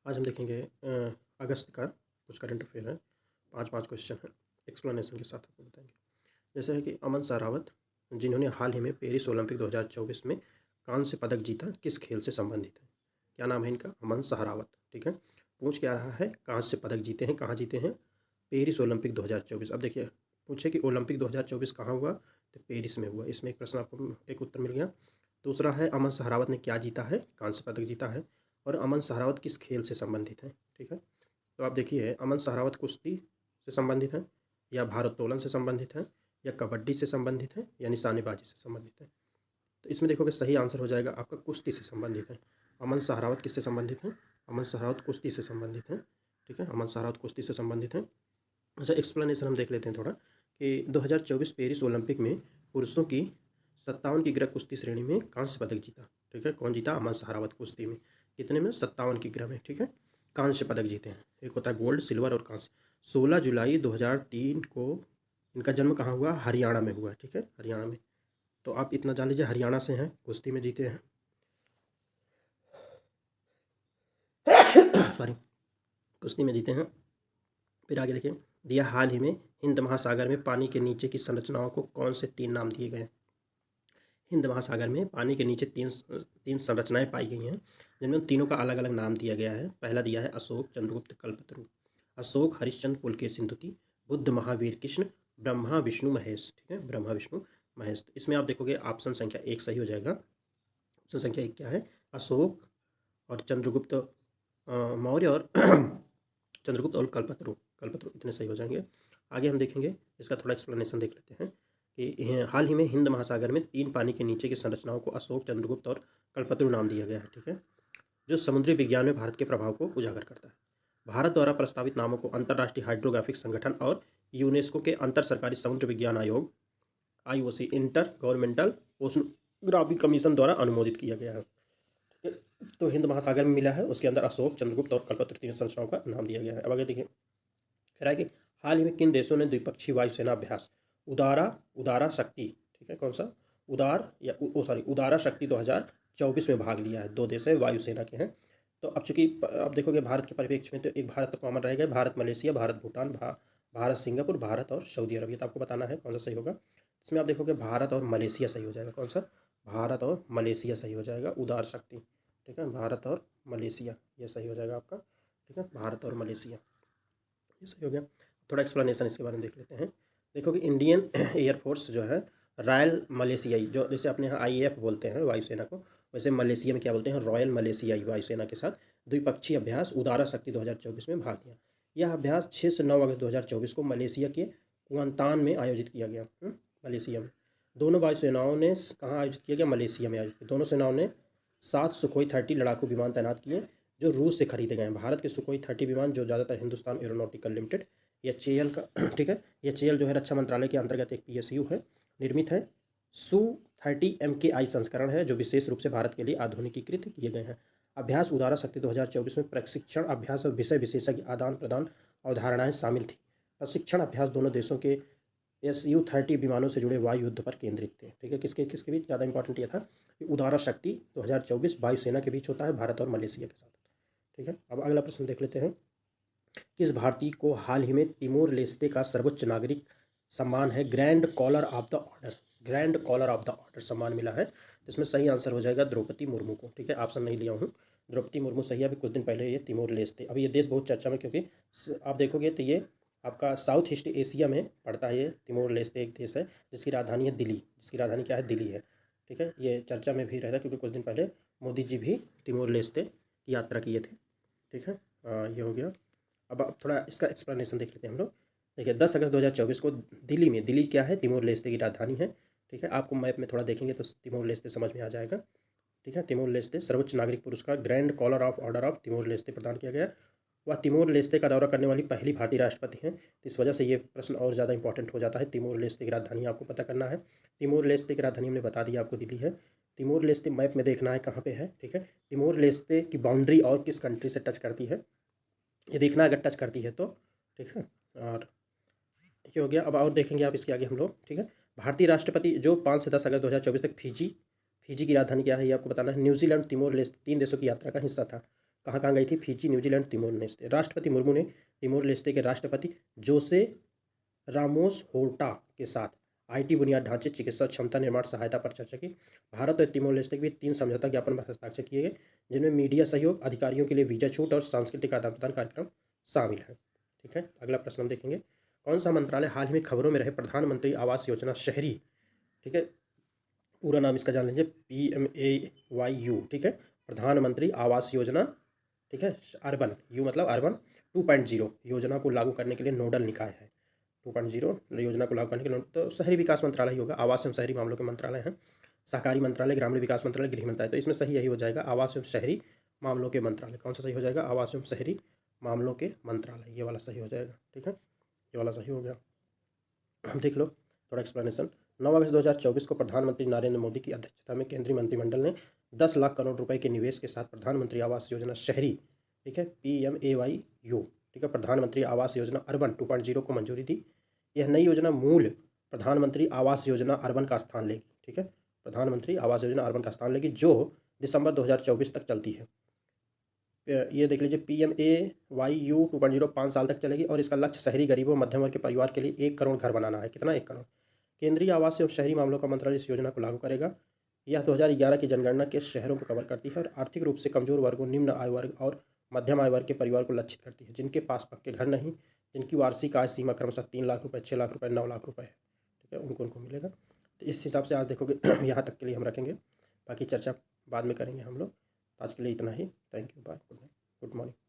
आज हम देखेंगे अगस्त का कुछ करंट अफेयर है। 5-5 क्वेश्चन है, एक्सप्लेनेशन के साथ आपको बताएंगे। जैसे है कि अमन सहरावत, जिन्होंने हाल ही में पेरिस ओलंपिक 2024 में कांस्य पदक जीता, किस खेल से संबंधित है? क्या नाम है इनका? अमन सहरावत। ठीक है, पूछ क्या रहा है? कांस्य पदक जीते हैं, कहाँ जीते हैं? Paris Olympic 2024। अब देखिए, पूछे कि ओलंपिक 2024 कहाँ हुआ, तो पेरिस में हुआ। इसमें एक प्रश्न आपको एक उत्तर मिल गया। दूसरा है अमन सहरावत ने क्या जीता है? कांस्य पदक जीता है। और अमन सहरावत किस खेल से संबंधित है? ठीक है, तो आप देखिए, अमन सहरावत कुश्ती से संबंधित है, या भारोत्तोलन से संबंधित है, या कबड्डी से संबंधित है, या निशानेबाजी से संबंधित है। तो इसमें देखोगे सही आंसर हो जाएगा आपका कुश्ती से संबंधित है। अमन सहरावत किससे संबंधित है? अमन सहरावत कुश्ती से संबंधित है। ठीक है, अमन सहरावत कुश्ती से संबंधित है। अच्छा, एक्सप्लेनेशन हम देख लेते हैं थोड़ा कि 2024 पेरिस ओलंपिक में पुरुषों की 57 किग्रा कुश्ती श्रेणी में कांस्य पदक जीता। ठीक है, कौन जीता? अमन सहरावत कुश्ती में। कितने में? 57 किग्रा में। ठीक है, कांस्य पदक जीते हैं। एक होता है गोल्ड, सिल्वर और कांस्य। 16 जुलाई 2003 को इनका जन्म कहाँ हुआ? हरियाणा में हुआ। ठीक है, हरियाणा में। तो आप इतना जान लीजिए, हरियाणा से हैं, कुश्ती में जीते हैं। सॉरी, कुश्ती में जीते हैं। फिर आगे देखिए, दिया हाल ही में हिंद महासागर में पानी के नीचे की संरचनाओं को कौन से 3 नाम दिए गए? हिंद महासागर में पानी के नीचे तीन संरचनाएं पाई गई हैं, जिनमें तीनों का अलग अलग नाम दिया गया है। पहला दिया है अशोक, चंद्रगुप्त, कल्पतरु। अशोक, हरिश्चंद्र, पुलकेशिन द्वितीय, बुद्ध, महावीर, कृष्ण, ब्रह्मा, विष्णु, महेश। ठीक है, ब्रह्मा, विष्णु, महेश। तो इसमें आप देखोगे ऑप्शन संख्या 1 सही हो जाएगा। ऑप्शन संख्या 1 क्या है? अशोक और चंद्रगुप्त मौर्य और चंद्रगुप्त और कल्पतरु। कल्पतरु इतने सही हो जाएंगे। आगे हम देखेंगे, इसका थोड़ा एक्सप्लेनेशन देख लेते हैं कि हाल ही में हिंद महासागर में 3 पानी के नीचे की संरचनाओं को अशोक, चंद्रगुप्त और कल्पतरु नाम दिया गया है। ठीक है, जो समुद्री विज्ञान में भारत के प्रभाव को उजागर करता है। भारत द्वारा प्रस्तावित नामों को अंतर्राष्ट्रीय हाइड्रोग्राफिक संगठन और यूनेस्को के अंतर सरकारी समुद्र विज्ञान आयोग IOC inter governmental oceanography commission द्वारा अनुमोदित किया गया है। तो हिंद महासागर में मिला है, उसके अंदर अशोक, चंद्रगुप्त और कल्पतरु 3 संरचनाओं का नाम दिया गया है। अब आगे देखिए, कह रहा है कि हाल ही में किन देशों ने द्विपक्षीय वायुसेना अभ्यास उदारा शक्ति, ठीक है, कौन सा? उदारा शक्ति 2024 में भाग लिया है। 2 देश है, वायुसेना के हैं। तो अब चूंकि अब देखोगे भारत के परिप्रेक्ष्य में, तो एक भारत तो कॉमन रहेगा, भारत मलेशिया, भारत भूटान, भारत सिंगापुर, भारत और सऊदी अरब। ये तो आपको बताना है कौन सा सही होगा। इसमें आप देखोगे भारत और मलेशिया सही हो जाएगा। कौन सा? भारत और मलेशिया सही हो जाएगा, उदार शक्ति। ठीक है, भारत और मलेशिया ये सही हो जाएगा आपका। ठीक है, भारत और मलेशिया ये सही हो गया। थोड़ा एक्सप्लेनेशन इसके बारे में देख लेते हैं। देखो कि इंडियन एयरफोर्स जो है, रॉयल मलेशियाई, जो जैसे अपने यहाँ IAF बोलते हैं वायुसेना को, वैसे मलेशिया में क्या बोलते हैं? रॉयल मलेशियाई वायुसेना के साथ द्विपक्षीय अभ्यास उदारा शक्ति 2024 में भाग लिया। यह अभ्यास 6 से 9 अगस्त 2024 को मलेशिया के कुआंतान में आयोजित किया गया। मलेशिया में। दोनों वायुसेनाओं ने कहाँ आयोजित किया गया? मलेशिया में आयोजित किया। दोनों सेनाओं ने 7 सुखोई 30 लड़ाकू विमान तैनात किए, जो रूस से खरीदे गए हैं। भारत के सुखोई 30 विमान, जो ज़्यादातर हिंदुस्तान एरोनॉटिकल लिमिटेड या चेयल का ठीक है, ये चेयल जो है रक्षा मंत्रालय के अंतर्गत एक PSU है, निर्मित है। Su-30 MKI संस्करण है, जो विशेष रूप से भारत के लिए आधुनिकीकृत किए गए हैं। अभ्यास उदारा शक्ति 2024 में प्रशिक्षण अभ्यास और विषय विशेषज्ञ आदान प्रदान अवधारणाएं शामिल थी। प्रशिक्षण अभ्यास दोनों देशों के Su-30 विमानों से जुड़े वायु युद्ध पर केंद्रित थे। ठीक है, किसके किसके बीच? ज़्यादा इंपॉर्टेंट ये था कि उदारा शक्ति 2024 वायुसेना के बीच होता है, भारत और मलेशिया के साथ। ठीक है, अब अगला प्रश्न देख लेते हैं। किस भारतीय को हाल ही में तिमोर लेस्ते का सर्वोच्च नागरिक सम्मान है, grand collar of the order, grand collar of the order सम्मान मिला है? इसमें सही आंसर हो जाएगा द्रौपदी मुर्मू को। ठीक है, ऑप्शन नहीं लिया हूँ, द्रौपदी मुर्मू सही है। अभी कुछ दिन पहले ये तिमोर लेस्ते, अभी ये देश बहुत चर्चा में, क्योंकि आप देखोगे तो ये आपका साउथ ईस्ट एशिया में पड़ता है। ये तिमोर लेस्ते एक देश है जिसकी राजधानी है दिल्ली। जिसकी राजधानी क्या है? दिल्ली है। ठीक है, ये चर्चा में भी रहता है, क्योंकि कुछ दिन पहले मोदी जी भी तिमोर लेस्ते की यात्रा किए थे। ठीक है, ये हो गया। अब आप थोड़ा इसका एक्सप्लेनेशन देख लेते हैं हम लोग। देखिए, 10 अगस्त 2024 को दिल्ली में, दिल्ली क्या है? तिमोर लेस्ते की राजधानी है। ठीक है, आपको मैप में थोड़ा देखेंगे तो तिमोर लेस्ते समझ में आ जाएगा। ठीक है, तिमोर लेस्ते सर्वोच्च नागरिक पुरस्कार grand collar of order of Timor Leste प्रदान किया गया। वह तिमोर लेस्ते का दौरा करने वाली पहली भारतीय राष्ट्रपति हैं। इस वजह से ये प्रश्न और ज़्यादा इंपॉर्टेंट हो जाता है। तिमोर लेस्ते की राजधानी आपको पता करना है। तिमोर लेस्ते की राजधानी हमने बता दिया आपको, दिल्ली है। तिमोर लेस्ते मैप में देखना है कहाँ पे है। ठीक है, तिमोर लेस्ते की बाउंड्री और किस कंट्री से टच करती है, ये देखना अगर टच करती है तो। ठीक है, और ये हो गया। अब और देखेंगे आप इसके आगे हम लोग। ठीक है, भारतीय राष्ट्रपति जो 5 से 10 अगस्त 2024 तक फिजी की राजधानी क्या है ये आपको बताना है। न्यूजीलैंड, तिमोर लेस्ते 3 देशों की यात्रा का हिस्सा था। कहाँ कहाँ गई थी? Fiji, New Zealand, Timor Leste. राष्ट्रपति मुर्मू ने तिमोर लेस्ते के राष्ट्रपति जोसे रामोस होर्टा के साथ आईटी बुनियाद ढांचे, चिकित्सा क्षमता निर्माण सहायता पर चर्चा की। भारत और तिमोर लेस्ते के बीच 3 समझौता ज्ञापन पर हस्ताक्षर किए गए, जिनमें मीडिया सहयोग, अधिकारियों के लिए वीजा छूट और सांस्कृतिक आदान प्रदान कार्यक्रम शामिल है। ठीक है, अगला प्रश्न हम देखेंगे। कौन सा मंत्रालय हाल ही में खबरों में रहे प्रधानमंत्री आवास योजना शहरी? ठीक है, पूरा नाम इसका जान लीजिए, PMAYU। ठीक है, प्रधानमंत्री आवास योजना। ठीक है, अर्बन, यू मतलब अर्बन 2.0 योजना को लागू करने के लिए नोडल निकाय है। 2.0 योजना को लागू करने के लिए तो शहरी विकास मंत्रालय ही होगा, आवास एवं शहरी मामलों के मंत्रालय हैं। सहकारी मंत्रालय, ग्रामीण विकास मंत्रालय, गृह मंत्रालय। तो इसमें सही यही हो जाएगा, आवास एवं शहरी मामलों के मंत्रालय। कौन सा सही हो जाएगा? आवास एवं शहरी मामलों के मंत्रालय, ये वाला सही हो जाएगा। ठीक है, ये वाला सही हो गया। देख लो थोड़ा एक्सप्लेनेशन। 9 अगस्त 2024 को प्रधानमंत्री नरेंद्र मोदी की अध्यक्षता में केंद्रीय मंत्रिमंडल ने 10 लाख करोड़ रुपए के निवेश के साथ प्रधानमंत्री आवास योजना शहरी, ठीक है, PMAYU, ठीक है, प्रधानमंत्री आवास योजना अर्बन 2.0 को मंजूरी दी। यह नई योजना मूल प्रधानमंत्री आवास योजना अर्बन का स्थान लेगी। ठीक है, प्रधानमंत्री आवास योजना अर्बन का स्थान लेगी, जो दिसंबर 2024 तक चलती है। ये देख लीजिए, PMAYU 2.0 5 साल तक चलेगी और इसका लक्ष्य शहरी गरीबों मध्यम वर्ग के परिवार के लिए 1 करोड़ घर बनाना है। कितना? 1 करोड़। केंद्रीय आवास एवं शहरी मामलों का मंत्रालय इस योजना को लागू करेगा। यह 2011 की जनगणना के शहरों को कवर करती है और आर्थिक रूप से कमजोर वर्गों, निम्न आय वर्ग और मध्यम आय वर्ग के परिवार को लक्षित करती है, जिनके पास पक्के घर नहीं, जिनकी वार्षिक आय सीमा क्रमशः 3 लाख रुपये, 6 लाख रुपये, 9 लाख रुपये है। ठीक है, उनको मिलेगा। तो इस हिसाब से आज देखोगे यहाँ तक के लिए हम रखेंगे, बाकी चर्चा बाद में करेंगे हम लोग। आज के लिए इतना ही। Thank you, bye, good night, good morning.